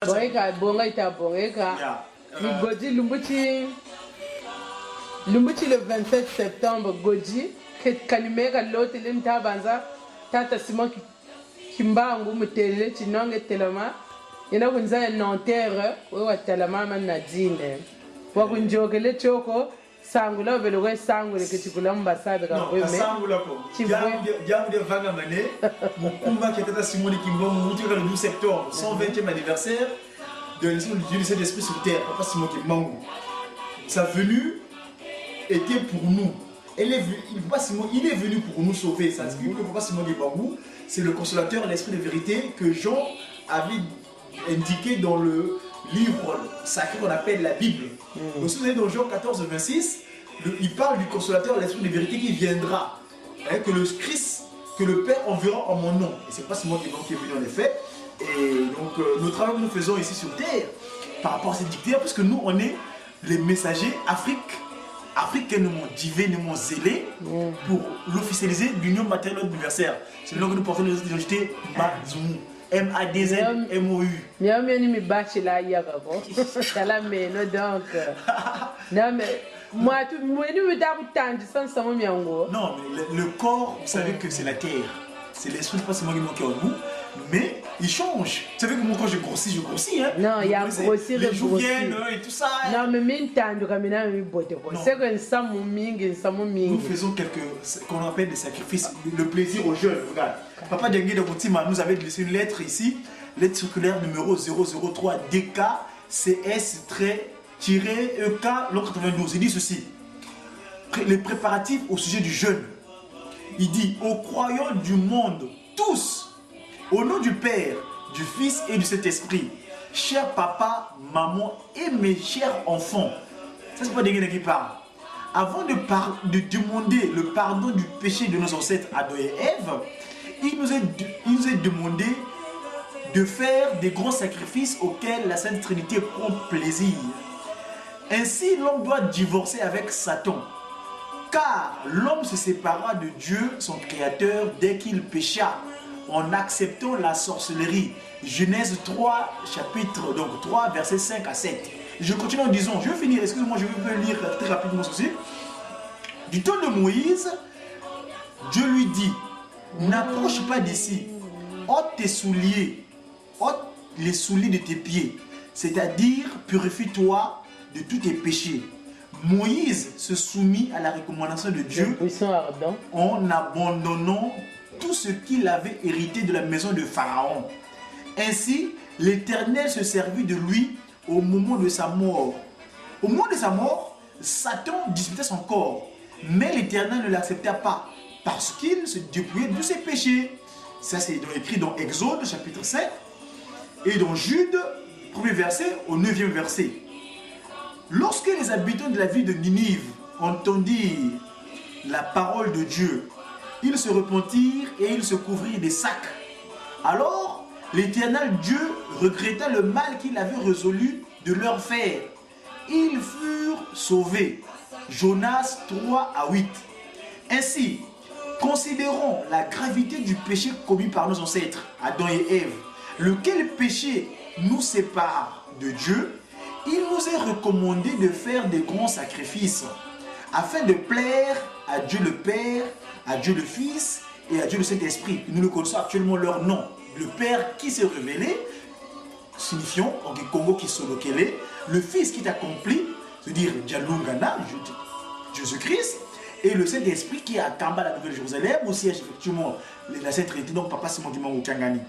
Boyeka bonga ita bongeka. Goji Lumbuchi le 27 septembre Goji kalimeka lote limtabanza tata Simon Kimbangu mutele chinonge telema ina kunza Nanterre we watalama manadine wakunjokele choko sangula veloko sangule kitikula mbasada ka kweme sangula ko jamu de vanga mané mukumba qui était Simon Kimbangu mutu le 12 septembre 120e anniversaire de du lycée d'esprit sur terre papa Simon Kimbangu sa venue était pour nous. Il est venu pour nous sauver. Ça signifie que Papa Simon Kimbangu, c'est le consolateur, l'esprit de vérité que Jean avait indiqué dans le livre sacré qu'on appelle la Bible. Donc si vous allez dans Jean 14, 26, il parle du consolateur, l'esprit de vérité qui viendra. Hein, que le Christ, que le Père enverra en mon nom. Et c'est pas Simon Kimbangu qui est venu en effet. Et donc le travail que nous faisons ici sur terre, par rapport à cette dictature, parce que nous on est les messagers africainement divainement zélés pour l'officialiser d'union matérielle universelle. C'est là que nous portons les identités Mazou, M-A-D-Z-M-O-U. Non mais le corps, vous savez que c'est la terre. C'est l'esprit, pas seulement qui est en nous, mais il change. Vous savez que moi quand je grossis, hein. Non, il y a grossir les jours viennent et tout ça. Non, mais nous faisons qu'on appelle des sacrifices, le plaisir aux jeunes. Regarde, Papa Dengue de Boutima nous avait laissé une lettre ici, lettre circulaire numéro 003 DK CS-EK 92. Il dit ceci, les préparatifs au sujet du jeûne. Il dit, aux croyants du monde, tous, au nom du Père, du Fils et du Saint-Esprit, chers papa, maman et mes chers enfants, ça c'est pas des gens qui parlent. Avant de demander le pardon du péché de nos ancêtres Adam et Ève, il nous est demandé de faire des grands sacrifices auxquels la Sainte Trinité prend plaisir. Ainsi, l'homme doit divorcer avec Satan. Car l'homme se sépara de Dieu, son créateur, dès qu'il pécha, en acceptant la sorcellerie. Genèse 3, chapitre 3, versets 5 à 7. Je continue en disant, je vais finir, excusez-moi, je vais lire très rapidement ceci. Du temps de Moïse, Dieu lui dit, n'approche pas d'ici, ôte tes souliers, ôte les souliers de tes pieds, c'est-à-dire purifie-toi de tous tes péchés. Moïse se soumit à la recommandation de Dieu en abandonnant tout ce qu'il avait hérité de la maison de Pharaon. Ainsi, l'Éternel se servit de lui au moment de sa mort. Au moment de sa mort, Satan disputait son corps, mais l'Éternel ne l'accepta pas parce qu'il se dépouillait de ses péchés. Ça c'est écrit dans Exode chapitre 7 et dans Jude, 1er verset au 9e verset. Lorsque les habitants de la ville de Ninive entendirent la parole de Dieu, ils se repentirent et ils se couvrirent des sacs. Alors, l'Éternel Dieu regretta le mal qu'il avait résolu de leur faire. Ils furent sauvés. Jonas 3 à 8. Ainsi, considérons la gravité du péché commis par nos ancêtres, Adam et Ève, lequel péché nous sépare de Dieu. Il nous est recommandé de faire des grands sacrifices afin de plaire à Dieu le Père, à Dieu le Fils et à Dieu le Saint-Esprit. Nous le connaissons actuellement leur nom. Le Père qui s'est révélé, signifiant en Congo qui sont localisés, le Fils qui est accompli, c'est-à-dire Djalungana, Jésus-Christ, et le Saint-Esprit qui est à Kamba, la Nouvelle-Jérusalem, où siège effectivement la Sainte Trinité, donc Papa Simon Kimbangu Tchangani.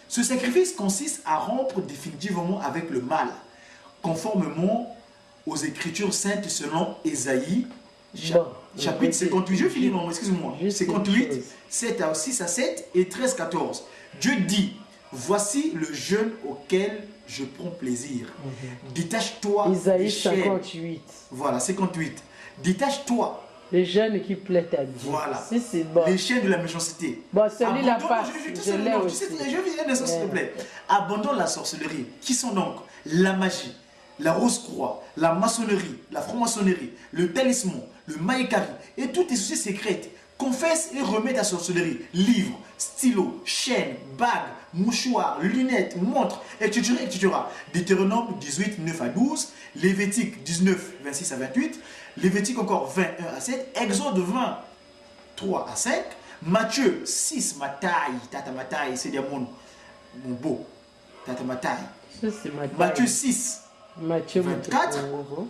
Ce sacrifice consiste à rompre définitivement avec le mal, conformément aux Écritures saintes selon Ésaïe, chapitre 58. Je finis, excusez-moi. 58, 6 à 7 et 13, 14. Dieu dit, voici le jeûne auquel je prends plaisir. Détache-toi. Isaïe 58. Voilà, 58. Détache-toi. Les jeunes qui plaît à Dieu. Voilà. C'est bon. Les chaînes de la méchanceté. Bon, celui-là passe. Je l'ai aussi. Je viens s'il te plaît. Abandonne la sorcellerie. Qui sont donc la magie, la rose-croix, la maçonnerie, la franc-maçonnerie, le talisman, le maïkari et toutes les sociétés secrètes. confesse et remet ta sorcellerie. Livres, stylos, chaînes, bagues, mouchoirs, lunettes, montres, etc. etc. Deutéronome 18, 9 à 12. Lévitique 19, 26 à 28. Lévitique encore 21 à 7. Exode 20, 3 à 5. Matthieu 6, Mataï, Tata Mataï, c'est mon beau. Tata Mataï. Matthieu 6, Matthieu 24.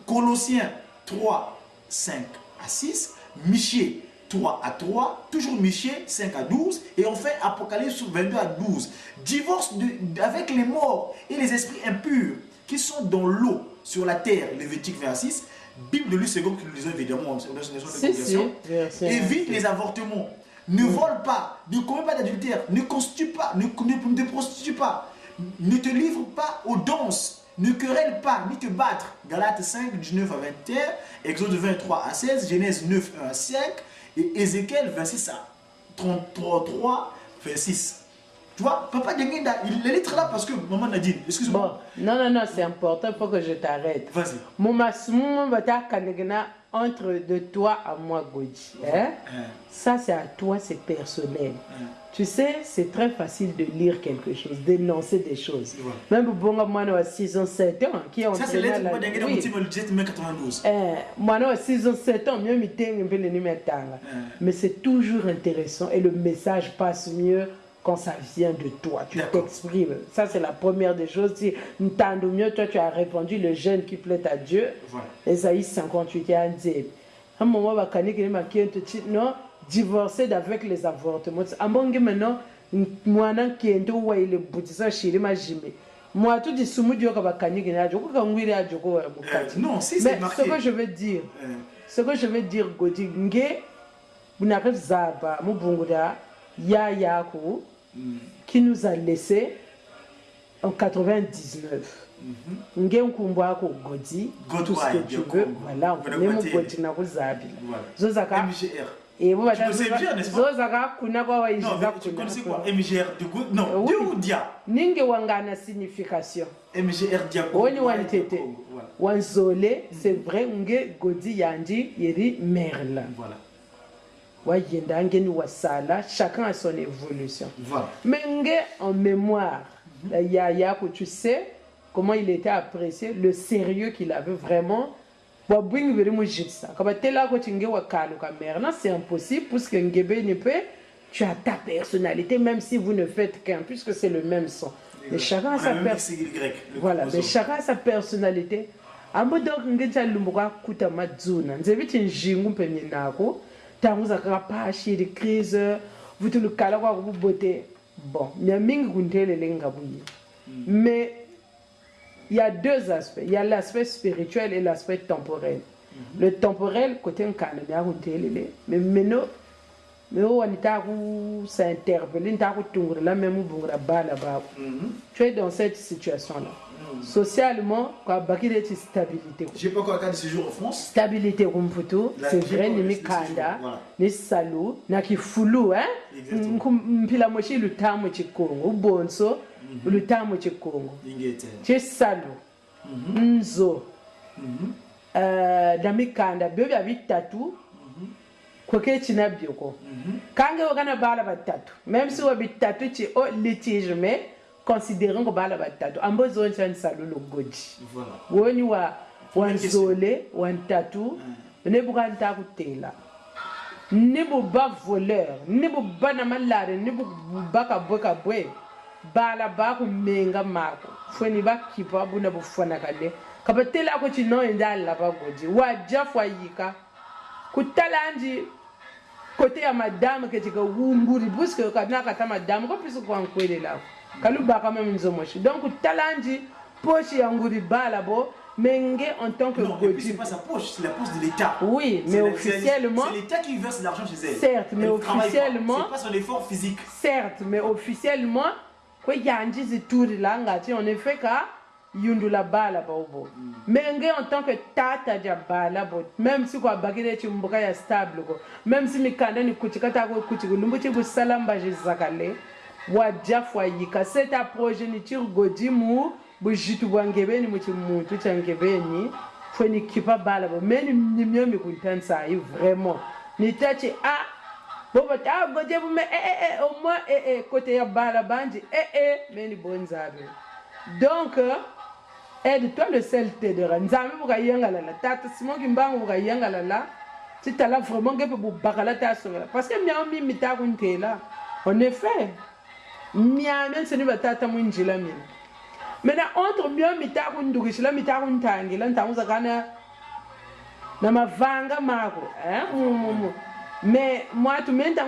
Colossiens 3, 5 à 6. Michée 3 à 3. Toujours Michée 5 à 12. Et on fait Apocalypse 22 à 12. Divorce avec les morts et les esprits impurs qui sont dans l'eau sur la terre. Lévitique 26. Bible de Louis II que nous lisons évidemment. Évite les avortements. Ne vole pas, ne commets pas d'adultère, ne constitue pas, ne te prostitue pas, ne te livre pas aux danses, ne querelle pas, ni te battre. Galates 5, 19 à 21, Exode 23 à 16, Genèse 9, 1 à 5, et Ézéchiel 26 à 33, 26. Tu vois, papa Denguenda, il est là parce que maman Nadine, excuse-moi. Bon, non, c'est important, il faut que je t'arrête. Vas-y. Mon bata kanegna entre de toi à moi, Godji. Hein? Ça, c'est à toi, c'est personnel. Tu sais, c'est très facile de lire quelque chose, d'énoncer des choses. Même pour moi, à 6 ans, 7 ans, qui ont... Ça, c'est l'être pour Denguenda, oui. 92. Moi, à 6 ans, 7 ans, mieux mais c'est toujours intéressant et le message passe mieux quand ça vient de toi, tu t'exprimes. Ça, c'est la première des choses. Si t'entends mieux, toi, tu as répondu le jeûne qui plaît à Dieu. Voilà. Esaïe 58 a dit, à un moment, non, divorcer d'avec les avortements. À un moment, maintenant, moi, qui est où il est bouti, ça, chérie, ma jimé. Moi, tout dit, soumu Dieu, comme Kani, non, si c'est marqué. Ce que je veux dire, Godi, vous n'avez pas, Mubunguda, Yayaku, qui nous a laissé en 99. Ngenkumbuako Godi, tout ce que tu veux, voilà, on est mon Godi na kuzabi. Zozaka. MGR. Et vous tu connaissais bien, n'est-ce pas? Zozaka kunako wa non, tu connaissais quoi? MGR de Godi? Non, Dieu ou Dia? Ninge wangana signification. MGR Dia. Oni wantete. Wanzole, c'est vrai, nge Godi yandi yeri merla. Voilà. Chacun a son évolution. Voilà. Mais en mémoire, Yaya, que tu sais comment il était apprécié, le sérieux qu'il avait vraiment. C'est impossible parce que tu as ta personnalité, même si vous ne faites qu'un, puisque c'est le même son. Mais chacun a sa personnalité. Voilà, mais chacun a sa personnalité. Tangu pashi de crise vous le kala kwa beauté bon mais il y a deux aspects, il y a l'aspect spirituel et l'aspect temporel. Le temporel côté nkana mais maintenant mais on s'interpeller tu es dans cette situation là. Socialement, stabilité. J'ai pas encore un cas de séjour en France. Stabilité c'est vrai, ni mikanda, ni salou, na ki fulu, hein? Mpila moshi le tamu chikongo, bonso, le tamu chikongo. Che salou, nzo, na mikanda, bebe avec tatou, kweke china bioko. Kange wakana bala batatu, même si wabit tatou chi o litige mais considérons que bala batatu ambozo nchani salu lo goji woni wa wanzole wantatu ne buganta kutela ne bo ba voleur ne bo bana malare ne bo baka boka bwe bala ba ku menga mako foni ba kipa buna bo fona kale kabatela ko chino ndala ba goji wa jafwa yika kutalanji côté ya madame que tu nguri puisque kana kata madame ko piso ko ankwele la kaluba quand même nzomoshi donc talanji poche ya nguri balabo menge en tant que Godi. C'est pas sa poche, c'est la poche de l'État. Oui, mais officiellement c'est l'État qui verse l'argent chez elle. Certes, mais officiellement c'est pas son effort physique. Certes, mais officiellement quoi yanji zituri la ngati en effet ka yundula bala bobo. Menge en tant que tata ja bala bo même si quoi bagire chimboka ya stable ko même si mikanda ni kuchikata ko kuchikulumbu chibu salamba jizakale wajafwa yika c'est ta progéniture Godi mu bujitu bwangebeni mu chimuntu changebeni foni kipa bala bo meni nimyo mikuntansa yi vraiment ni tachi a Bon, ah, Godje, vous mais au moins, côté ya bala bandi, mais ni bon zabe. Donc, aide-toi le sel t'aidera. Nzambe vous kayanga la tata, Simon Kimbangu vous kayanga la. Si tu as là vraiment que pour bakala ta sauver. Parce que miam mi mita kunte là. En effet, miam c'est ni batata mwinjila mine. Maintenant entre miam mita kundugishila mita kuntangila ntamuza kana na mavanga mako, Mais moi, tout le monde a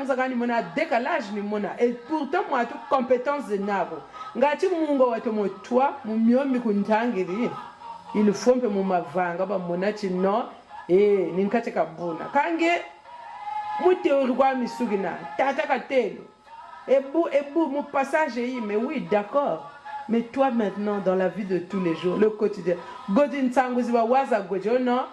un décalage ni mona. Et pourtant, moi, toute compétence de nabo. Ngati mungo watu motwa, mumyomi kuntangiri. Il faut que mon mavanga, ba monachi no, ninkate kabuna. Kange, mute urwa misugina, tata katelo. Ebu, mon passage est, mais oui, d'accord. Mais toi maintenant, dans la vie de tous les jours, le quotidien, Godin Sanguziwa waza Godjo, non?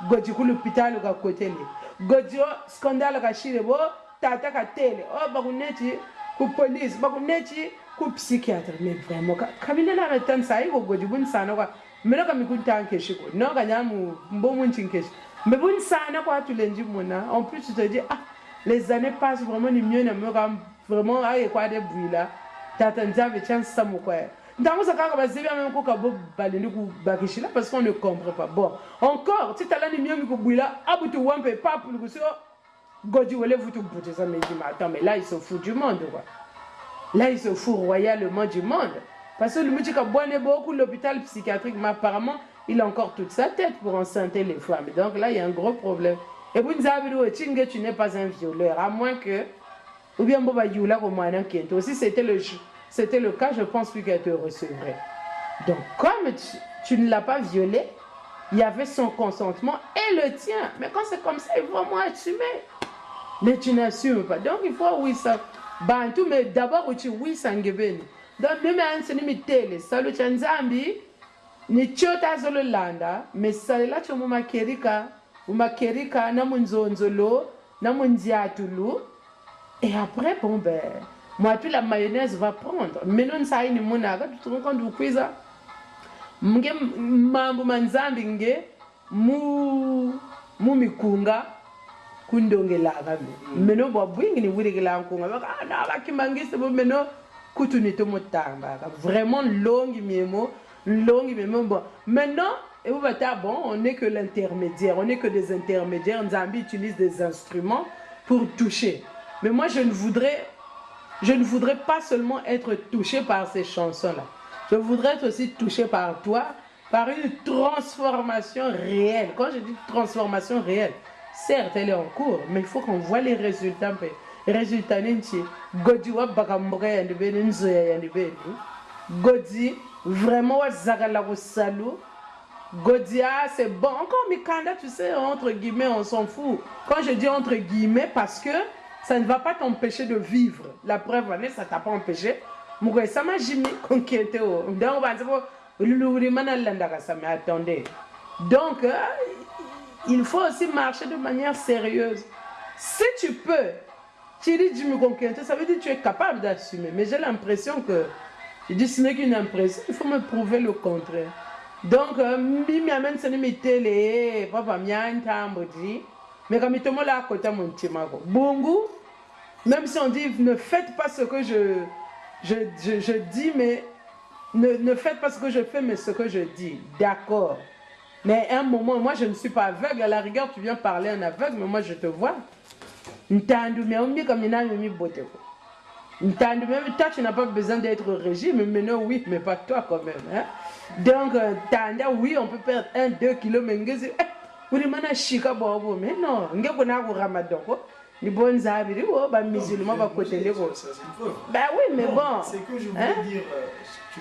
Godji ku l'hôpital ka kotele. Godjo scandale ka shirebo tata ka tele. Oh bakuneti ku police, bakuneti ku psychiatre. Mais vraiment kamina na retan sai go Godji bun sana kwa. Mena ka mikunta nkeshiko. Non ka nyamu mbomu nchinkeshiko. Mais bun sana kwa tulenji mona. En plus tu te dis ah les années passent vraiment ni mieux na me vraiment ay kwa de bruit tata nzabe chance samu kwa. Parce qu'on ne comprend pas. Bon, encore, si tu as la mieux que Bouila, Aboutou Wampe, pas pour le Godji voulait vous tout bouger ça, mais attends, mais là, il se fout du monde, quoi. Là, il se fout royalement du monde. Parce que le monsieur qui a beaucoup l'hôpital psychiatrique, mais apparemment, il a encore toute sa tête pour enceinter les femmes. Donc là, il y a un gros problème. Et vous nous avez dit, tu n'es pas un violeur, à moins que, ou bien, Boba Youla, comme moi, aussi, c'était le cas, je pense plus qu'elle te recevrait. Donc, comme tu ne l'as pas violé, il y avait son consentement et le tien. Mais quand c'est comme ça, il faut moins assumer. Mais tu n'assumes pas. Donc, il faut, oui, ça. Bantu, mais d'abord, oui, ça ngébeni. Donc, même un sénimi télé, salut Chanzambi, ni chota zolo landa, mais ça là, tu m'as kerika, na munzonzolo, na munziatulu. Et après, bon, ben. Moi, toute la mayonnaise va prendre. Mais non, ça y est, mon aga, tu te rends compte de quoi? Mge mambo manzambi nge mu mikunga kundonge laga. Meno bo bwingi ni wuri la nkunga. Ba na ba kimangise bo meno kutu ni to motamba. Vraiment longue miemo. Bon. Maintenant, et vous bon, on n'est que l'intermédiaire, on n'est que des intermédiaires. Nzambi utilise des instruments pour toucher. Mais moi, je ne voudrais pas seulement être touché par ces chansons-là. Je voudrais être aussi touché par toi, par une transformation réelle. Quand je dis transformation réelle, certes, elle est en cours, mais il faut qu'on voit les résultats. Les résultats, Godji wa bakamboka yandebe nzoya yandebe. Godji vraiment wa zagala ko salu. Godji c'est bon. Encore Mikanda, tu sais, entre guillemets, on s'en fout. Quand je dis entre guillemets, parce que ça ne va pas t'empêcher de vivre. La preuve, ça ne t'a pas empêché. Ça m'a jamais conquêté. Donc, attendez. Donc, il faut aussi marcher de manière sérieuse. Si tu peux, tu dis je me conquête, ça veut dire que tu es capable d'assumer. Mais j'ai l'impression que, je dis ce n'est qu'une impression, il faut me prouver le contraire. Donc, mi amène ce n'est télé, papa mia ntamboji. Mais comme il te m'a à côté mon timako. Bongo, même si on dit ne faites pas ce que je dis, mais ne faites pas ce que je fais, mais ce que je dis. D'accord. Mais à un moment, moi je ne suis pas aveugle. À la rigueur, tu viens parler en aveugle, mais moi je te vois. Toi, tu n'as pas besoin d'être régi, mais maintenant, oui, mais pas toi quand même. Hein? Donc, oui, on peut perdre 1-2 kilos, mais mais non, Ramadan. Les bonnes habits, musulmans va côté les roses. Ben oui, mais bon. C'est que je voulais dire.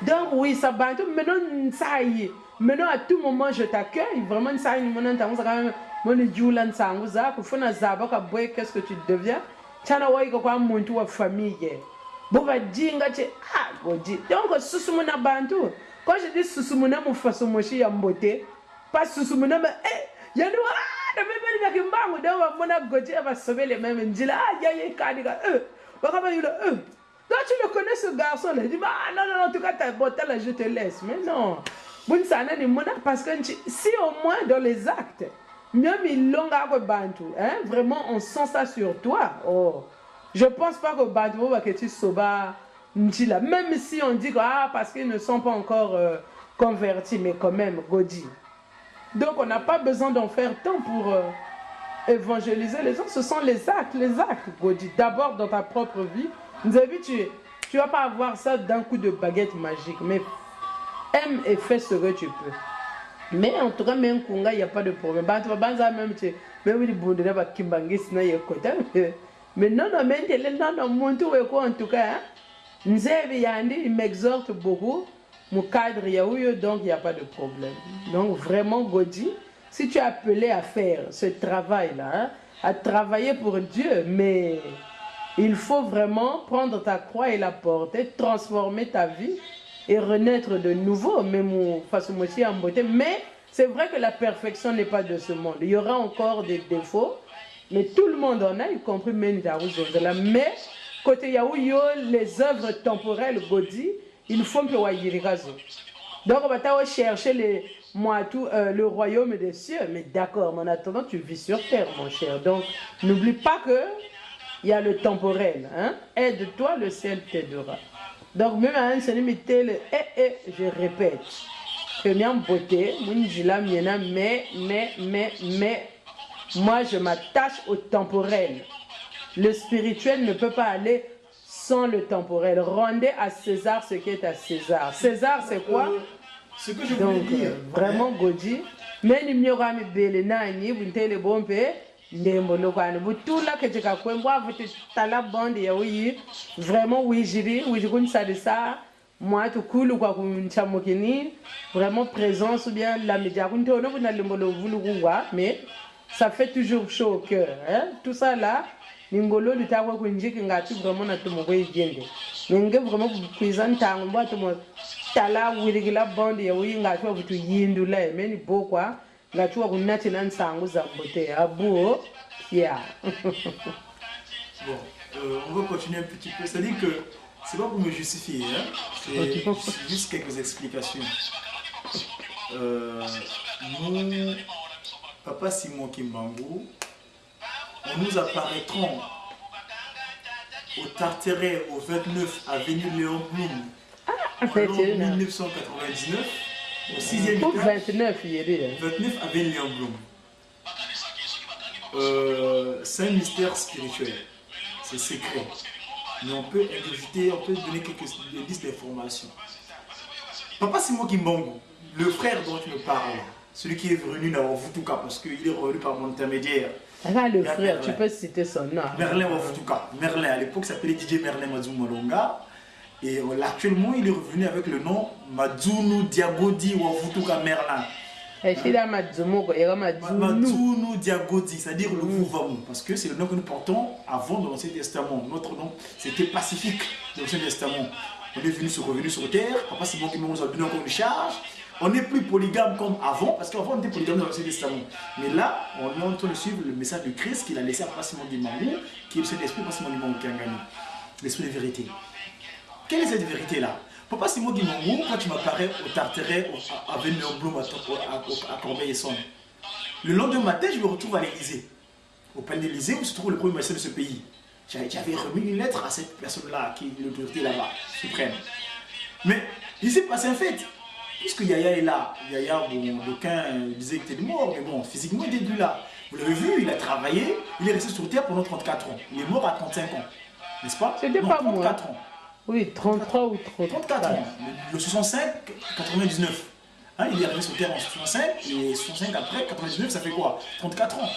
Donc, oui, ça va. Maintenant, ça y est. Maintenant, à tout moment, je t'accueille. Vraiment, ça y est. Qu'est-ce que tu deviens? Tu as une famille. Donc, Susumuna Bantu. Quand je dis Susumuna, mon façon mochi yambote. Pas Susumuna, mais il y a va sauver les mêmes. Il dit là, donc tu le connais ce garçon là. Il dit non, en tout cas, ta beauté là, je te laisse. Mais non. Parce que si au moins dans les actes, même ils l'ont bantu, vraiment on sent ça sur toi. Oh, Je ne pense pas que Badbo va que tu soba Njila. Même si on dit que parce qu'ils ne sont pas encore convertis, mais quand même, Godi. Donc on n'a pas besoin d'en faire tant pour évangéliser les gens. Ce sont les actes, Godi. D'abord dans ta propre vie. Vous avez vu, tu ne vas pas avoir ça d'un coup de baguette magique, mais aime et fais ce que tu peux. Mais en tout cas, même Kunga, il n'y a pas de problème. Mais non, en tout cas, il m'exhorte beaucoup. Mon cadre, donc il n'y a pas de problème. Donc vraiment, Godi, si tu es appelé à faire ce travail-là, à travailler pour Dieu, mais il faut vraiment prendre ta croix et la porter, transformer ta vie et renaître de nouveau. Mais c'est vrai que la perfection n'est pas de ce monde. Il y aura encore des défauts, mais tout le monde en a, y compris Mendaou. Mais côté Yaouyo, les œuvres temporelles, Godi, il faut que Wayirigazo. Donc on va chercher le royaume des cieux. Mais d'accord, mais en attendant, tu vis sur terre, mon cher. Donc n'oublie pas que il y a le temporel. Hein? Aide-toi, le ciel t'aidera. Donc même à un seul je répète. Que bien beauté, mais moi je m'attache au temporel. Le spirituel ne peut pas aller sans le temporel. Rendez à César ce qui est à César. César c'est quoi? Ce que je voulais dire. Vraiment Godi. Mais il n'y aura pas de nani, vous n'êtes le bon père. Tout là que tu as fait, vraiment oui j'ai ça. Moi tout cool quoi vraiment présence ou bien la média mais ça fait toujours chaud au cœur hein? Tout ça là ningolo lutawa kunjiki ngati vraiment na tumogo igende ninge vraiment kuizan tango mwa tumo tala wirigila bond ya winga tu vitu yindu la meni bokwa ngati wa kunati na nsangu za mbote abuo yeah. Bon, on va continuer un petit peu. C'est-à-dire que c'est pas pour me justifier, hein? C'est juste quelques explications. Nous, Papa Simon Kimbangu, nous apparaîtrons au Tartaret au 29 avenue Léon Blum en 1999 au 6e étage. 29 avenue Léon Blum. C'est un mystère spirituel, c'est secret. Mais on peut ingurgiter, on peut donner quelques listes d'informations. Papa Simon Kimbangu, le frère dont tu me parles, celui qui est venu dans Wafutuka parce qu'il est revenu par mon intermédiaire. Ah, le frère, Merlin. Tu peux citer son nom. Merlin Wafutuka. Merlin, à l'époque, s'appelait DJ Merlin Mazoumalonga. Et actuellement, il est revenu avec le nom Madzunu Diagodi Wafutuka Merlin. Madzunu Diagodi, c'est-à-dire le Vouvamu. Parce que c'est le nom que nous portons avant dans l'Ancien Testament. Notre nom, c'était Pacifique dans l'Ancien Testament. On est revenu sur terre. Papa Simon qui nous a donné encore une charge. On n'est plus polygame comme avant, parce qu'avant on était polygame dans l'Ancien Testament. Mais là, on est en train de suivre le message de Christ qu'il a laissé à Papa Simon Kimbangu, qui est cet esprit Papa Simon Kimbangu qui a gagné. L'esprit de vérité. Quelle est cette vérité-là? Papa Simon Kimbangu, quand tu m'apparais au Tartaret, avec Léon Blum à Corbeil-Essonne, le lendemain matin, je me retrouve à l'Élysée. Au palais de l'Élysée, où se trouve le premier magistrat de ce pays. J'avais remis une lettre à cette personne-là, qui est l'autorité là-bas, suprême. Mais il s'est passé un fait. Puisque Yaya est là, Yaya, bon, d'aucuns disaient qu'il était mort, mais bon, physiquement il est plus là. Vous l'avez vu, il a travaillé, il est resté sur terre pendant 34 ans. Il est mort à 35 ans, n'est-ce pas? C'était pas 34 ans. Oui, 33 ou 34 ans. Le 65, 99. Hein, il est arrivé sur terre en 65, et 65 après, 99, ça fait quoi? 34 ans.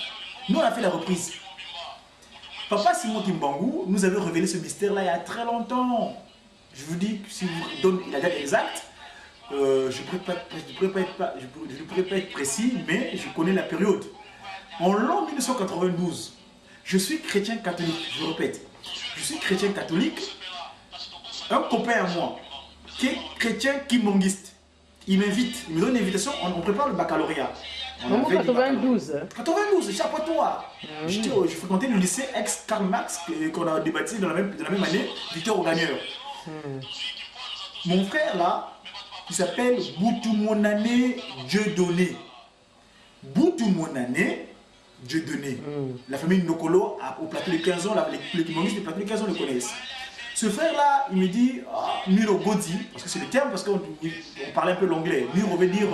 Nous, on a fait la reprise. Papa Simon Kimbangu nous avait révélé ce mystère-là il y a très longtemps. Je vous dis, si vous donne la date exacte, je ne pourrais pas être précis, mais je connais la période. En l'an 1992, je suis chrétien catholique, je répète. Je suis chrétien catholique. Un copain à moi, qui est chrétien kimbanguiste, il m'invite, il me donne une invitation, on prépare le baccalauréat. En 92. 92, échappatoire. Je fréquentais le lycée ex-Karl Marx qu'on a débaptisé dans la même année, Victor Augagneur. Mon frère là, il s'appelle Boutou Monane Dieudonné. Boutou Monane Dieu donné. La famille Nokolo, au plateau de 15 ans, les kimongistes du plateau de 15 ans le connaissent. Ce frère-là, il me dit Miro Godi, parce que c'est le terme, parce qu'on parlait un peu l'anglais. Miro veut dire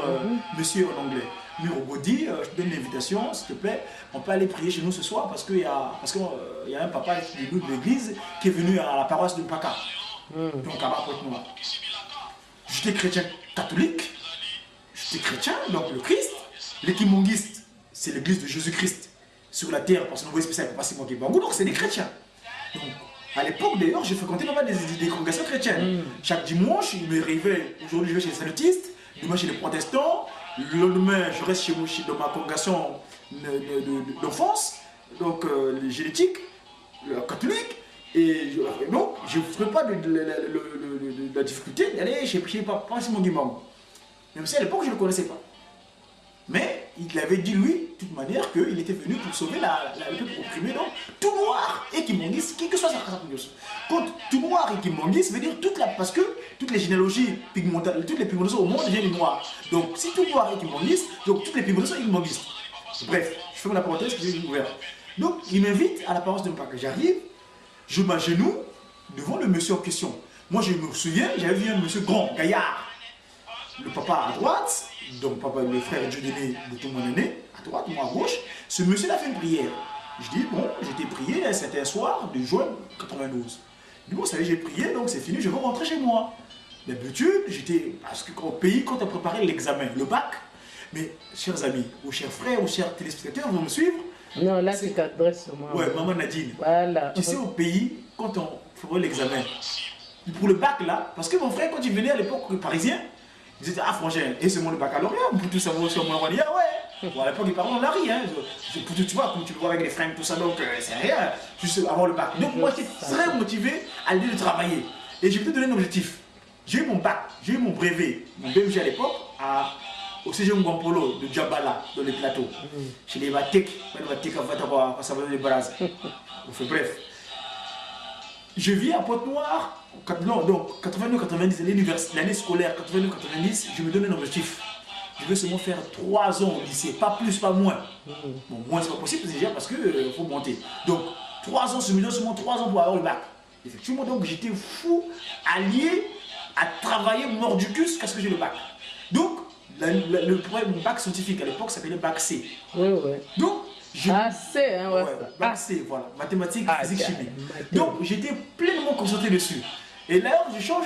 monsieur en anglais. Miro Godi, je te donne une invitation, s'il te plaît. On peut aller prier chez nous ce soir parce qu'il y a un papa de l'église qui est venu à la paroisse de Mpaka. Donc à ma porte noire. J'étais chrétien catholique, j'étais chrétien, donc le Christ. Les kimongistes, c'est l'église de Jésus-Christ sur la terre, parce que nous voyons spécial, pas si moi qui bangou, donc c'est des chrétiens. Donc, à l'époque d'ailleurs, j'ai fréquenté pas mal des congrégations chrétiennes. Chaque dimanche, il me réveille. Aujourd'hui, je vais chez les salutistes, demain chez les protestants, le lendemain, je reste chez moi, dans ma congrégation d'enfance, donc génétique, catholique. Et donc, je ne ferai pas de la difficulté d'aller chez Papa Simon Guimang. Même si à l'époque, je ne le connaissais pas. Mais il avait dit, lui, de toute manière, qu'il était venu pour sauver le peuple opprimé. Donc, tout noir et Kimongis, quelle que soit sa race. Quand tout noir et Kimongis, ça veut dire parce que toutes les généalogies pigmentales, toutes les pigmentations au monde viennent noirs. Donc, si tout noir et Kimongis, donc toutes les pigmentations sont Kimongis. Bref, je ferme la parenthèse que j'ai ouverte. Donc, il m'invite à la paroisse de Mpaka. J'arrive, je m'agenouille devant le monsieur en question. Moi, je me souviens, j'avais vu un monsieur grand, gaillard. Le papa à droite, donc papa, le frère Dieu donné de tout mon aîné, à droite, moi à gauche. Ce monsieur a fait une prière. Je dis, bon, j'étais prié, c'était un soir de juin 92. Du coup, vous savez, j'ai prié, donc c'est fini, je veux rentrer chez moi. D'habitude, j'étais, parce qu'au pays, quand on préparait l'examen, le bac, mais chers amis, ou chers frères, ou chers téléspectateurs, vous me suivre. Non, là, tu t'adresses sur moi. Ouais, maman Nadine. Voilà. Tu sais, au pays, quand on ferait l'examen, pour le bac là, parce que mon frère, quand il venait à l'époque parisien, il disait, ah frangin, et c'est mon baccalauréat, pour tout savoir sur mon ouais. Bon, à l'époque, ils parlaient en Larry, hein. Pour tout, tu vois, comme tu le vois avec les fringues, tout ça, donc c'est rien, juste avant le bac. Donc moi, j'étais très motivé à l'idée de travailler. Et je vais te donner un objectif. J'ai eu mon bac, j'ai eu mon brevet, mon BMG à l'époque, au CG Mwampolo de Djabala, dans les plateaux. Chez les Vatek, ça va les bras. Bref. Je vis à Pointe-Noire, donc 89-90, l'année scolaire 89-90, je me donne un objectif. Je veux seulement faire 3 ans au lycée, pas plus, pas moins. Bon, moins c'est pas possible déjà parce qu'il faut monter. Donc 3 ans, je me donne seulement 3 ans pour avoir le bac. Effectivement, donc j'étais fou, allié à travailler mort du cul jusqu'à ce que j'ai le bac. Donc, le bac scientifique à l'époque s'appelait bac C. Oui, oui. Donc, C, hein, ouais. Bac C, voilà. Mathématiques, physique, chimie. Donc, j'étais pleinement concentré dessus. Et là, je change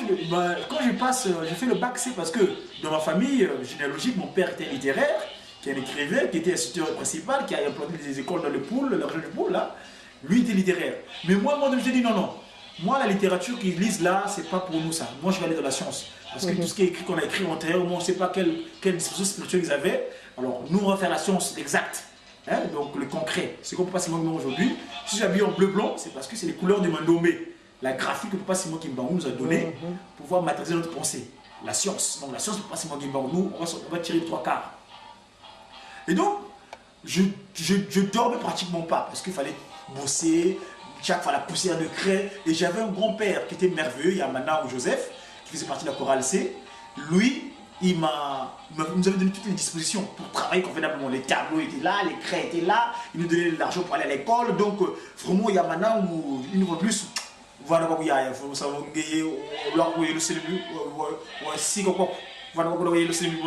quand je fais le bac C parce que dans ma famille généalogique, mon père était littéraire, qui est un écrivain, qui était instituteur principal, qui a implanté des écoles dans le Poule, dans la région du Poule, là. Lui était littéraire. Mais moi, je me suis dit non. Moi, la littérature qu'ils lisent là, c'est pas pour nous ça. Moi, je vais aller dans la science. Parce que tout ce qui est écrit, qu'on a écrit antérieurement, on ne sait pas quelle disposition spirituelle ils avaient. Alors, nous, on va faire la science exacte. Hein? Donc, le concret. C'est qu'on peut pas Simon aujourd'hui. Si j'habille en bleu-blanc, c'est parce que c'est les couleurs de Mandomé. La graphique que Papa Simon Kimbangou nous a donnée pour pouvoir matérialiser notre pensée. La science. Donc, la science, Papa Simon Kimbangou, nous, on va tirer les 3/4. Et donc, je dormais pratiquement pas parce qu'il fallait bosser. Chaque fois la poussière de craie. Et j'avais un grand-père qui était merveilleux, Yamana ou Joseph, qui faisait partie de la chorale C. Lui, il nous avait donné toutes les dispositions pour travailler convenablement. Les tableaux étaient là, les craies étaient là, il nous donnait de l'argent pour aller à l'école. Donc, vraiment, Yamana ou une fois plus, voilà quoi il y a, il faut savoir gagner, le célébré, si quoi, voilà quoi le célébré,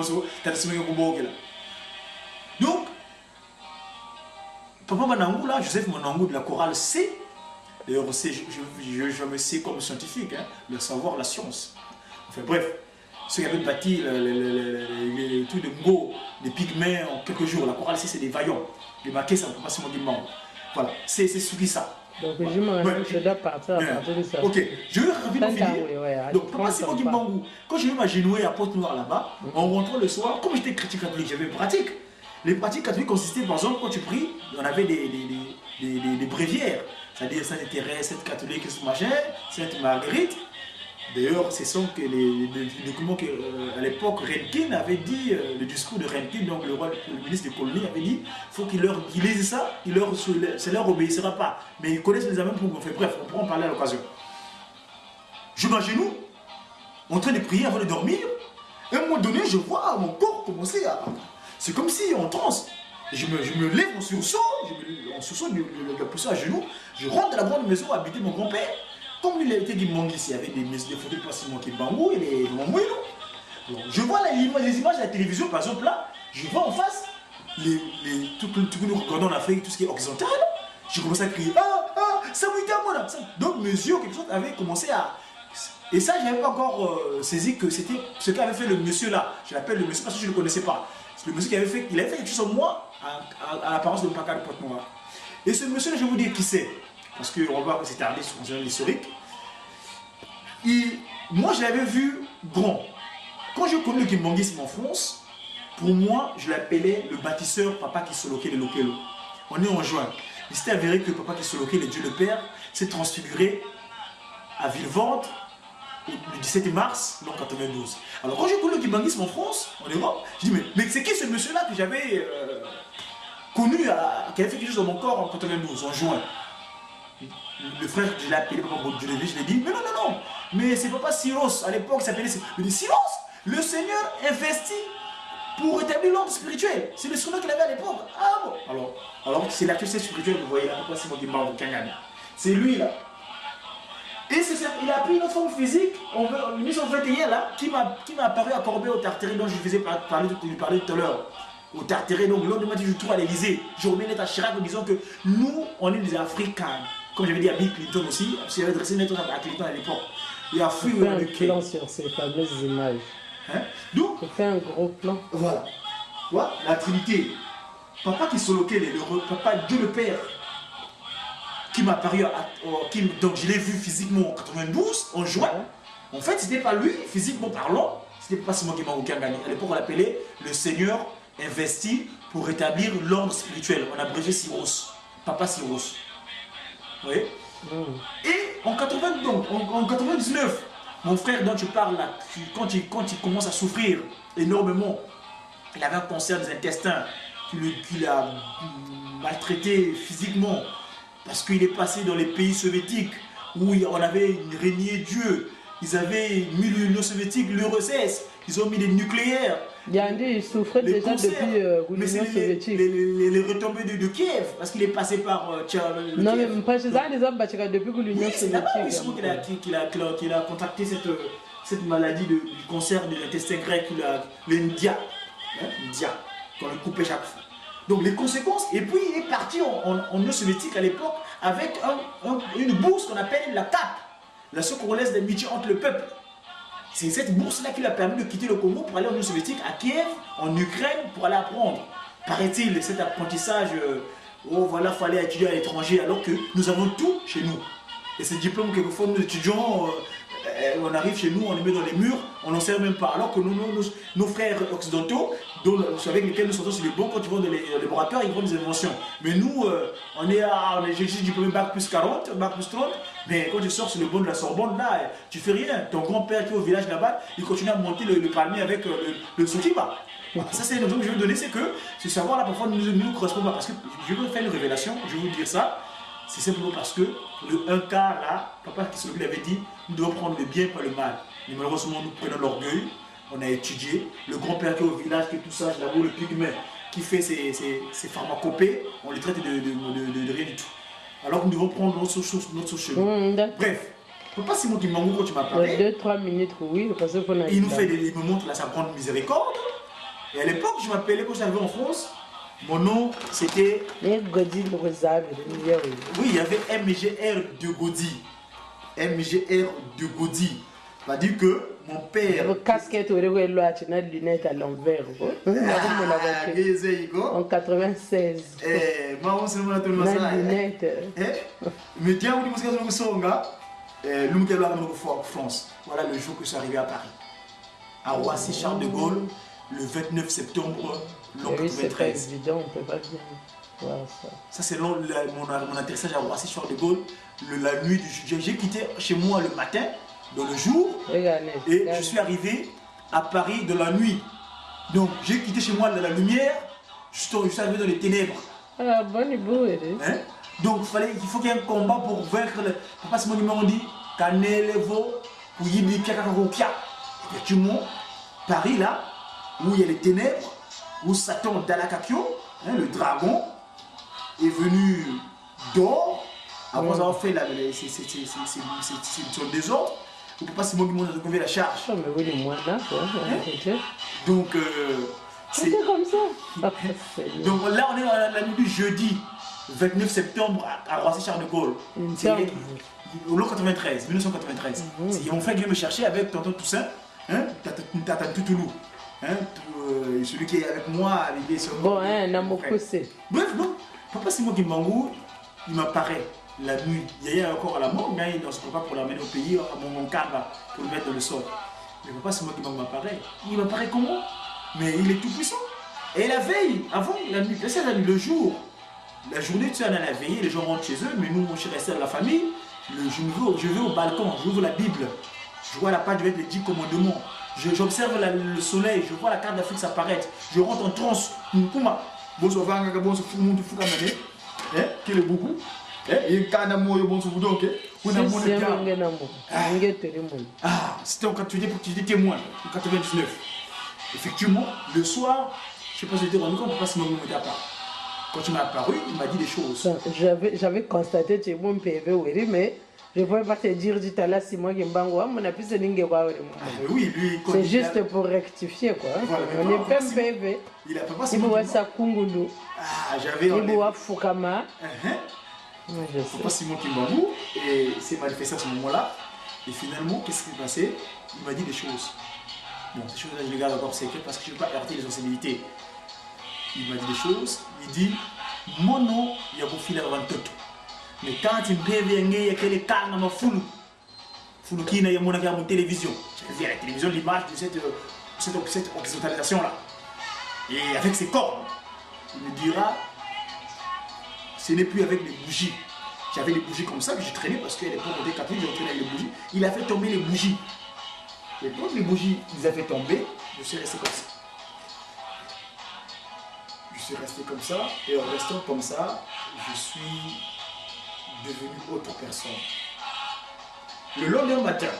t'as des semaines là. Donc, Papa Manangou, là, Joseph Manangou de la chorale C. D'ailleurs, je me sais comme scientifique, hein, le savoir, la science. Enfin bref, ceux qui avaient bâti les trucs de Ngo, des pygmées en quelques jours, la chorale, c'est des vaillants. Les marqués, ça ne peut pas se montrer. Voilà, c'est suivi ça. Donc je dois partir à partir de ça. Ok, je vais rapidement finir. Donc, Papa Simon Kimbangou, quand je vais m'agenouiller à Pointe-Noire là-bas, en rentrant le soir, comme j'étais chrétien catholique, j'avais une pratique. Les pratiques catholiques consistaient, par exemple, quand tu pries, on avait des bréviaires. C'est-à-dire Sainte Thérèse, Sainte Catholique, machin, Sainte Marguerite. D'ailleurs, ce sont que les documents qu'à l'époque, Renkin avait dit, le discours de Renkin, donc le ministre des colonies, avait dit faut qu'ils lisent ça, ça leur obéissera pas. Mais ils connaissent les amens pour qu'on fait. Bref, on pourra en parler à l'occasion. Je m'agenouille, en train de prier avant de dormir. Et à un moment donné, je vois mon corps commencer à. C'est comme si en transe. Je me lève en sursaut, en sursaut de la position à genoux, je rentre dans la grande maison où habitait mon grand-père. Comme il était Guimangui, il y avait des photos de Passimo qui Bangou et des Mamoué. Je vois les images de la télévision, par exemple là, je vois en face tout que nous regardons en Afrique, tout ce qui est occidental. J'ai commencé à crier ça moi. Donc mes yeux, quelque chose avait commencé à. Et ça, je n'avais pas encore saisi que c'était ce qu'avait fait le monsieur là. Je l'appelle le monsieur parce que je ne le connaissais pas. C'est le monsieur qui avait fait, il avait fait quelque chose en moi à l'apparence de Mpaka de Porte-Noire. Et ce monsieur là, je vais vous dire qui c'est. Parce qu'on va s'étarder sur l'historique. Moi, je l'avais vu grand. Quand je connais le kimbanguisme en France, pour moi, je l'appelais le bâtisseur Papa Kisoloke le Lokelo. On est en juin. Il s'était avéré que Papa Kisoloke, le Dieu le Père, s'est transfiguré à Villeventre le 17 mars 1992. Alors quand j'ai connu le kimbanguisme en France, en Europe, je dis mais c'est qui ce monsieur-là que j'avais connu, qui avait fait quelque chose dans mon corps en 1992, en juin. Le frère, je l'ai appelé Papa Boudjoulevi, je l'ai dit, mais non, mais c'est Papa Syros, à l'époque, il s'appelait Syros, le Seigneur investit pour établir l'ordre spirituel. C'est le surnom qu'il avait à l'époque. Ah bon. Alors c'est l'actualité spirituelle, vous voyez là, pourquoi c'est moi qui parle de Kangani. C'est lui là. Et il a pris une autre forme physique, en 1921 là, qui m'a apparu à Corbet au Tartéré, dont je faisais parler tout à l'heure. Au Tartéré, donc l'autre m'a dit je trouve à l'Élysée. Je remets à Chirac en disant que nous, on est des Africains. Comme j'avais dit à Bill Clinton aussi, parce qu'il avait dressé une lettre à Clinton à l'époque. Il a fui un plan sur ces fameuses images. Hein? Donc, il fait un gros plan. Voilà. Voilà, la Trinité. Papa qui soloquait, Papa Dieu le Père, qui m'a apparu, donc je l'ai vu physiquement en 92, en juin. En fait, c'était pas lui, physiquement parlant, c'était pas seulement qui m'a aucun gagné. À l'époque, on l'appelait le Seigneur investi pour rétablir l'ordre spirituel. On a abrégé Syros, Papa Syros. Oui. Et en 99, mon frère dont tu parles là, quand il commence à souffrir énormément, il avait un cancer des intestins qui l'a maltraité physiquement parce qu'il est passé dans les pays soviétiques où on avait régné Dieu. Ils avaient mis l'Union soviétique, l'URSS, ils ont mis des nucléaires. Yandi, il souffrait déjà depuis l'Union soviétique. Les retombées de Kiev, parce qu'il est passé par non, mais pas chez ça, les hommes, depuis l'Union soviétique. Qu'il a contracté cette maladie du cancer de l'intestin grec, l'India, qu'on le coupait chaque fois. Donc les conséquences, et puis il est parti en Union soviétique à l'époque avec une bourse qu'on appelle la CAP, la congolaise d'amitié entre le peuple. C'est cette bourse-là qui lui a permis de quitter le Congo pour aller en Union soviétique, à Kiev, en Ukraine, pour aller apprendre. Paraît-il, cet apprentissage, voilà, il fallait étudier à l'étranger, alors que nous avons tout chez nous. Et ces diplômes, quelquefois, nous étudions, on arrive chez nous, on les met dans les murs, on n'en sert même pas. Alors que nos frères occidentaux, avec lesquels nous sortons sur les bancs, quand ils vont dans les laboratoires, ils font des inventions. Mais nous, j'ai diplômé bac plus 40, bac plus 30, mais quand tu sors sur le banc de la Sorbonne, là, tu fais rien. Ton grand-père qui est au village là-bas, il continue à monter le palmier avec le sotiba. Ça, c'est une exemple que je vais vous donner, c'est que ce savoir-là, parfois, nous correspond pas. Parce que je vais vous faire une révélation, je vais vous dire ça. C'est simplement parce que le 1 quart là, Papa Kisoloke avait dit, nous devons prendre le bien par le mal. Mais malheureusement, nous prenons l'orgueil, on a étudié. Le grand-père qui est au village, qui est tout ça, là-haut, le pygmée, qui fait ses pharmacopées, on les traite de rien du tout. Alors que nous devons prendre notre chemin. Bref, Papa Simon Kimbangu, quand tu m'as parlé, 2-3 minutes, oui, parce qu'il il me montre là, sa grande miséricorde. Et à l'époque, je m'appelais, quand j'arrivais en France, mon nom c'était. Oui, il y avait MGR de Godi. MGR de Godi. C'est-à-dire que mon père. Casquette, lunettes à l'envers. En 96. Maman, c'est moi qui l'ai lunettes. Mais tiens, vous dites que c'est France. Voilà le jour que je suis arrivé à Paris. À Roissy Charles de Gaulle, le 29 septembre 1993. C'est pas évident, on ne peut pas bien voir ça. Ça, c'est mon atterrissage à Roissy Charles de Gaulle, la nuit du. J'ai quitté chez moi le matin, dans le jour, et je suis arrivé à Paris de la nuit. Donc, j'ai quitté chez moi dans la lumière, je suis arrivé dans les ténèbres. Ah, bon, beau, hein? Donc, il faut qu'il y ait un combat pour vaincre le. Papa, c'est mon numéro dit Kanelevo, ou Yibi Piakarokia. Effectivement, Paris là, où il y a les ténèbres, où Satan Dalakakio, hein, le dragon, est venu d'or, après avoir fait son désordre. Le papa Simon qui monte à trouver la charge. Ah, mais oui, moi là, quoi. Donc, c'est comme ça. Donc là, on est à la nuit du jeudi 29 septembre à Roissy-Charles de Gaulle. C'est au lot 93, 1993. C'est mon frère qui vient me chercher avec tonton Toussaint, hein, Tata Toutoulou. Hein, celui qui est avec moi, avec son bon, hein, Namokose. Bref, non. Papa Simon Kimbangou, il m'apparaît la nuit. Il y a encore à la mort, mais il ne se prépare pour l'amener au pays, à mon kamba, pour le mettre dans le sol. Mais papa Simon Kimbangou m'apparaît. Il m'apparaît comment? Mais il est tout puissant. Et la veille, avant la nuit, le jour, la journée, tu es allé à la veille, les gens rentrent chez eux, mais nous, je suis resté à la famille. Je vais au balcon, j'ouvre la Bible, je vois la page avec les 10 commandements, j'observe le soleil, je vois la carte d'Afrique s'apparaître, je rentre en transe. Quel est beaucoup? C'était quand tu étais témoin, en 99. Effectivement, le soir, je ne sais pas si tu t'es rendu compte, papa Simon ne m'a pas. Quand tu m'as apparu, il m'a dit des choses. J'avais constaté que mon PV, oui, mais je ne pouvais pas te dire du talent Simon Kimbango, mon appui c'est Ningewa. Oui, lui, c'est juste pour rectifier quoi. Voilà, on est pas PV. Il a pas Il voit ça Kungulu. Ah, j'avais. Il voit Fukama. Papa Simon Kimbango, et s'est manifesté à ce moment-là. Et finalement, qu'est-ce qui s'est passé? Il m'a dit des choses. Bon, ces choses-là, je les garde encore secrètes parce que je ne veux pas heurter les sensibilités. Il m'a dit des choses. Il dit, mon nom, il y a beau filer avant tout. Mais quand il me dit, il y a quelques cas dans ma foule. Foule qui n'a pas de télévision. J'ai vu à la télévision l'image de cette occidentalisation-là. Et avec ses cornes, il me dira, ce n'est plus avec les bougies. J'avais les bougies comme ça que j'ai traîné parce qu'elle est pas montée catholique, j'ai traîné avec les bougies. Il a fait tomber les bougies. Et quand les bougies les a fait tomber, je suis resté comme ça. Je suis resté comme ça, et en restant comme ça, je suis devenu autre personne. Le lendemain matin,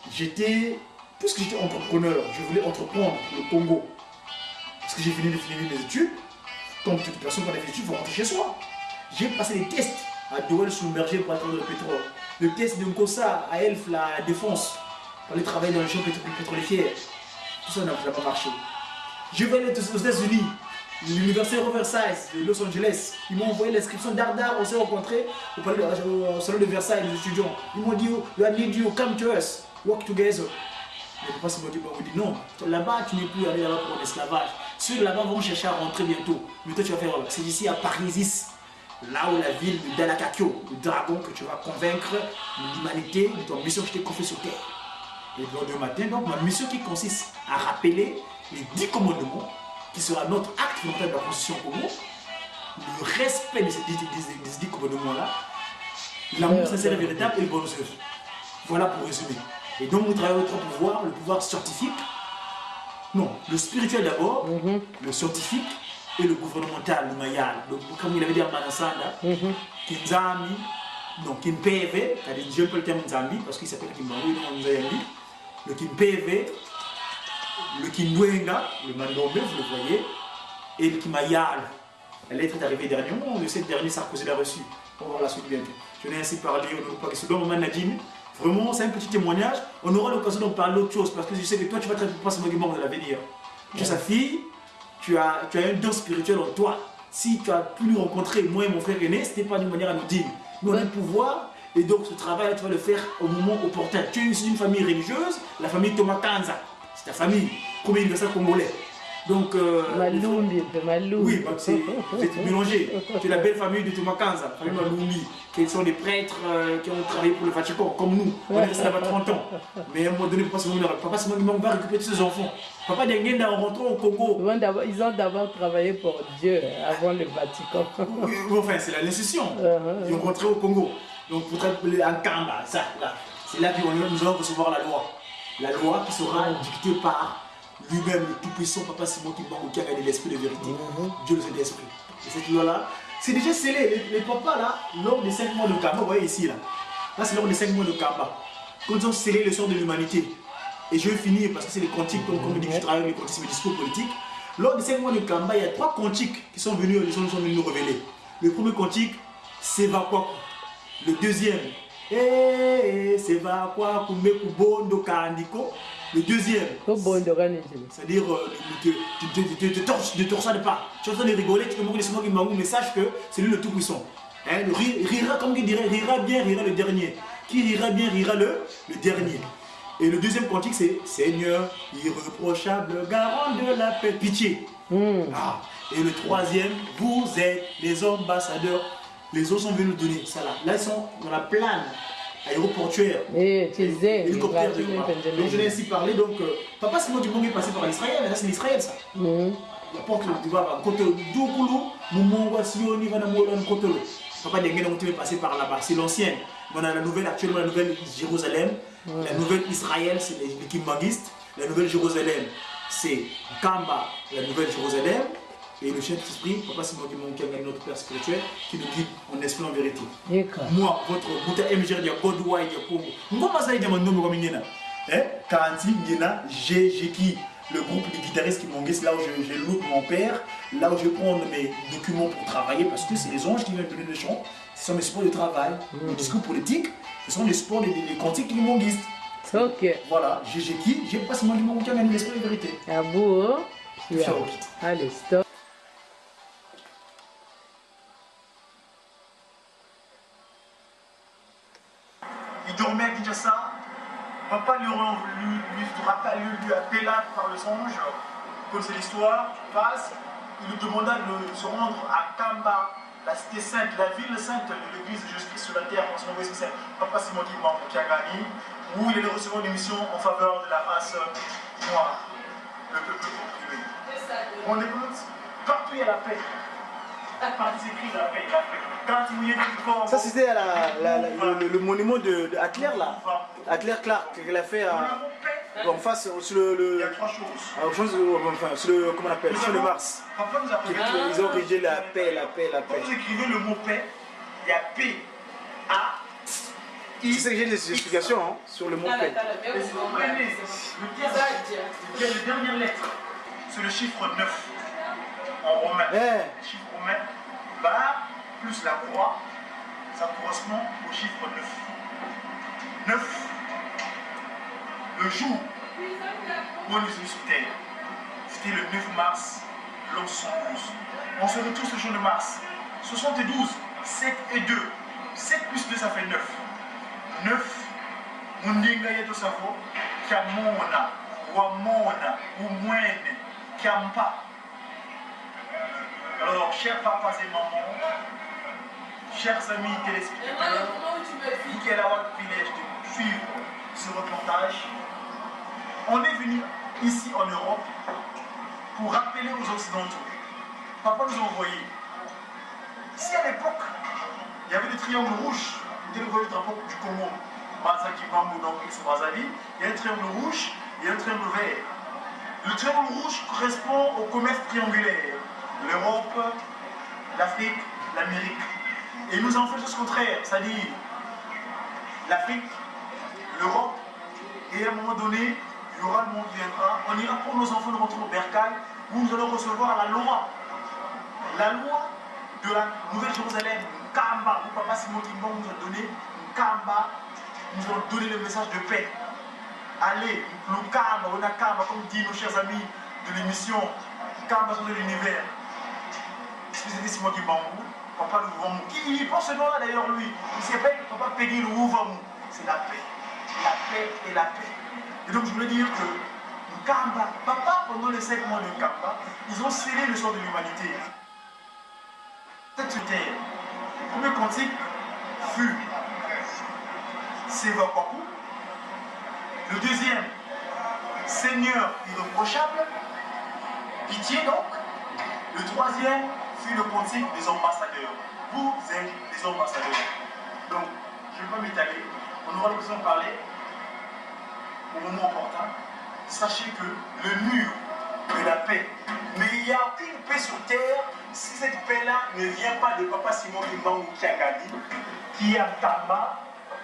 puisque j'étais entrepreneur, je voulais entreprendre pour le Congo. Parce que j'ai fini de finir mes études, comme toute personne qui a des études, il faut rentrer chez soi. J'ai passé des tests à Douel submergé pour attendre le pétrole. Le test de Nkosa à Elf, la défense, pour aller travailler dans les champs pétroliers. Tout ça n'a pas marché. Je vais aller aux États-Unis, l'université Riverside de Los Angeles. Ils m'ont envoyé l'inscription d'Ardar, on s'est rencontrés au salon de Versailles, les étudiants. Ils m'ont dit, you need you, come to us, work together. Mais papa Simon Kimbango dit non, là-bas tu n'es plus allé là-bas pour l'esclavage. Ceux là-bas vont chercher à rentrer bientôt. Mais toi tu vas faire, c'est ici à Parisis, là où la ville de Dalakakyo, le dragon que tu vas convaincre l'humanité de ton mission que je t'ai confiée sur terre. Et le lendemain matin, donc ma mission qui consiste à rappeler les 10 commandements, qui sera notre acte fondamental de la Constitution Congo, le respect de ces 10 commandements-là, l'amour sincère et véritable et le bon œuvre. Voilà pour résumer. Et donc nous travaillons trois pouvoirs, le pouvoir scientifique, non, le spirituel d'abord, le scientifique et le gouvernemental, le mayal. Comme il avait dit à Manasanda, Kinzami, non, Kimpeve, je peux le terme Nzambi parce qu'il s'appelle Kimbangu, le Kimpeve, le Kindwenga, le Mandombe, vous le voyez, et le Kimayal. La lettre est arrivée dernièrement, le 7 dernier Sarkozy l'a reçu. On va voir la suite bientôt. Je n'ai ainsi parlé, on ne pas que ce dont Nadine. Vraiment, c'est un petit témoignage. On aura l'occasion d'en parler d'autre chose parce que je sais que toi, tu vas traiter pas ce moment de l'avenir. Tu es sa fille, tu as un don spirituel en toi. Si tu as pu nous rencontrer, moi et mon frère aîné, ce n'était pas d'une manière anodine. Nous, on a le pouvoir et donc ce travail, tu vas le faire au moment opportun. Tu es issu d'une famille religieuse, la famille Thomas Kanza. C'est ta famille, premier universel congolais. Donc, Malumbi, oui, c'est mélangé. C'est la belle famille de Thomas Kanza, famille Malumbi, qui sont des prêtres qui ont travaillé pour le Vatican, comme nous. On est resté là-bas 30 ans. Mais à un moment donné, Papa Simon Kimbango va récupérer tous ses enfants. Papa Dengenda en rentrant au Congo. Ils ont d'abord travaillé pour Dieu avant le Vatican. Oui, enfin, c'est la nécessité. Ils ont rentré au Congo. Donc, pour travailler en Kamba, ça, là. C'est là que nous allons recevoir la loi. La loi qui sera dictée par lui-même, le tout-puissant Papa Simon Kimbango qui a gagné l'esprit de vérité. Dieu le Saint-Esprit. Et cette loi-là, c'est déjà scellé. Les papas là, lors des 5 mois de Kamba, vous voyez ici là. Là, c'est lors des 5 mois de Kamba. Quand ils ont scellé le sort de l'humanité. Et je vais finir parce que c'est les cantiques, comme on dit que je travaille avec les cantiques, les discours politiques. Lors des 5 mois de Kamba, il y a 3 cantiques qui sont venus nous révéler. Le premier cantique, c'est Vakwaku. Le deuxième, c'est Vakwaku Mekubondo Kandiko. Le deuxième, c'est-à-dire ne te reçois pas. Tu es en train de rigoler, tu peux me laisser moi qui m'envoie, mais sache que c'est lui le tout-puissant. Hein, rira, comme il dirait, rira bien, rira le dernier. Qui rira bien, rira le dernier. Et le deuxième cantique, c'est Seigneur, irréprochable, garant de la paix, pitié. Ah. Et le troisième, vous êtes les ambassadeurs. Les autres sont venus nous donner ça là. Là, ils sont dans la plane aéroportuaire. Hélicoptère. Donc, je l'ai ainsi parlé. Donc, Papa Simon Kimbangu est passé par l'Israël. Là, c'est l'Israël, ça. La porte, tu vois, côté Doukoulou, Moumongo, Sioni, Vanamoulan, Kotolo. Papa Dengue est passé par là-bas. C'est l'ancienne. On a la nouvelle, actuellement, la nouvelle Jérusalem. La nouvelle Israël, c'est les Kimbanguistes. La nouvelle Jérusalem, c'est Kamba, la nouvelle Jérusalem. Et le Saint-Esprit, Papa Simon Kimbangu, qui est notre Père spirituel, qui nous guide en esprit en vérité. Moi, votre Mouta MGR, Godouai, Congo. Comment ça, il y a mon nom comme il Karanti, Ngena, Jeki, le groupe de guitaristes qui m'ont guidé, là où je loue mon père, là où je prends mes documents pour travailler, parce que c'est les anges qui viennent donner le chant, ce sont mes sports de travail, les discours politiques, ce sont les sports, les cantiques qui m'ont guidé. Ok. Voilà, Jeki, j'ai pas seulement Kimbangu qui a gagné l'esprit de vérité. Ah bon? Allez, stop. Il dormait à Kinshasa. Papa lui appela par le songe. Comme c'est l'histoire, passe. Il lui demanda de se rendre à Kamba, la cité sainte, la ville sainte de l'église de Jésus-Christ sur la terre. En ce moment, c'est Papa Simon Kimbangu qui a gagné, où il allait recevoir une mission en faveur de la race noire, le peuple opprimé. On écoute, partout il y a la paix. Partout c'est écrit la paix, la paix. Ça c'était le monument de Atler là, Atler Clark qu'elle a fait en face sur le. Il y a 3 choses. Enfin, sur le, comment on appelle, sur le Mars. Ils ont rédigé la paix, la paix, la paix. Quand vous écrivez le mot paix, il y a P, A, I. C'est ça que j'ai des explications hein, sur le mot paix. Et si vous prenez la dernière lettre, c'est le chiffre 9 en romain. Le chiffre romain, bah, plus la croix, ça correspond au chiffre 9. 9, le jour où on est venu sur Terre, c'était le 9 mars, l'an 72. On se retrouve ce jour de mars. 72, 7 et 2. 7 plus 2, ça fait 9. 9, Mundinga yeto safo, Kamona, Wamona, Umwene, Kampa. Alors, chers papas et mamans, chers amis téléspectateurs, vous qui allez avoir le privilège de suivre ce reportage, on est venu ici en Europe pour rappeler aux Occidentaux. Papa nous a envoyé. Si à l'époque, il y avait des triangles rouges, vous voyez le drapeau du Congo, Mazaki Bambou, donc Brazzaville, il y a un triangle rouge et un triangle vert. Le triangle rouge correspond au commerce triangulaire. L'Europe, l'Afrique, l'Amérique. Et nous en faisons ce contraire, c'est-à-dire l'Afrique, l'Europe, et à un moment donné, il y aura le monde qui viendra. On ira pour nos enfants de rentrer au bercail, où nous allons recevoir la loi de la Nouvelle Jérusalem, Kamba, où Papa Simon Kimbangu nous a donné, Kamba, nous allons donner le message de paix. Allez, le Kamba, on a Kamba, comme disent nos chers amis de l'émission, Kamba sur l'univers. Excusez-moi Simon Kimbangu, Papa Louvamu, qui pense ce nom-là d'ailleurs lui, il s'appelle Papa Peggy Louvamu, c'est la paix et la paix. Et donc je voulais dire que Kamba, Papa pendant les 5 mois de Kamba, ils ont scellé le sort de l'humanité. Cette terre, le premier cantique fut Seva Kwaku, le deuxième, Seigneur irréprochable, pitié donc, le troisième fut le cantique des ambassadeurs. Vous êtes des ambassadeurs. Donc, je ne vais pas m'étaler, on aura l'occasion de parler au moment opportun. Sachez que le mur de la paix, mais il y a une paix sur terre si cette paix-là ne vient pas de Papa Simon Kimbangu Kiagadi, qui est à Tamba,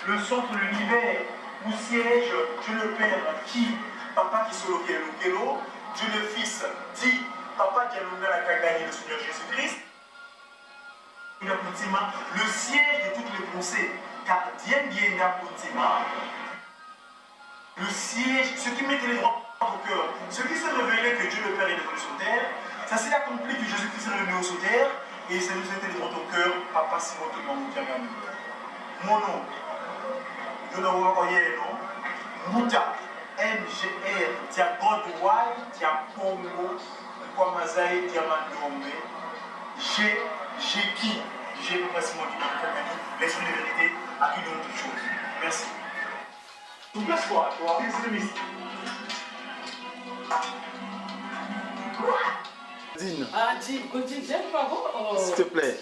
le centre de l'univers où siège Dieu le Père, qui, Papa qui se Dieu le Fils, dit a gagné le Seigneur Jésus-Christ. Le siège de toutes les pensées, car Dieu le siège, ce qui mettait les droits au cœur, ce qui s'est révélé que Dieu le Père est venu sur terre, ça s'est accompli que Jésus-Christ est revenu sur terre et ça nous a été les droits au cœur, Papa Simon de Mamoukiagami. Mon nom, je ne vois pas non, Mouta, MGR, Tia Godwai, Tia Pongo, Kwamazaï, Tia Mandombe, J'ai qui, j'ai Papa Simon de Mamoukiagami, l'esprit de vérité à qui donne toutes choses. Merci. Tu places quoi, toi, extrémiste? Ah, Jim, continue, j'aime pas vous. S'il te plaît.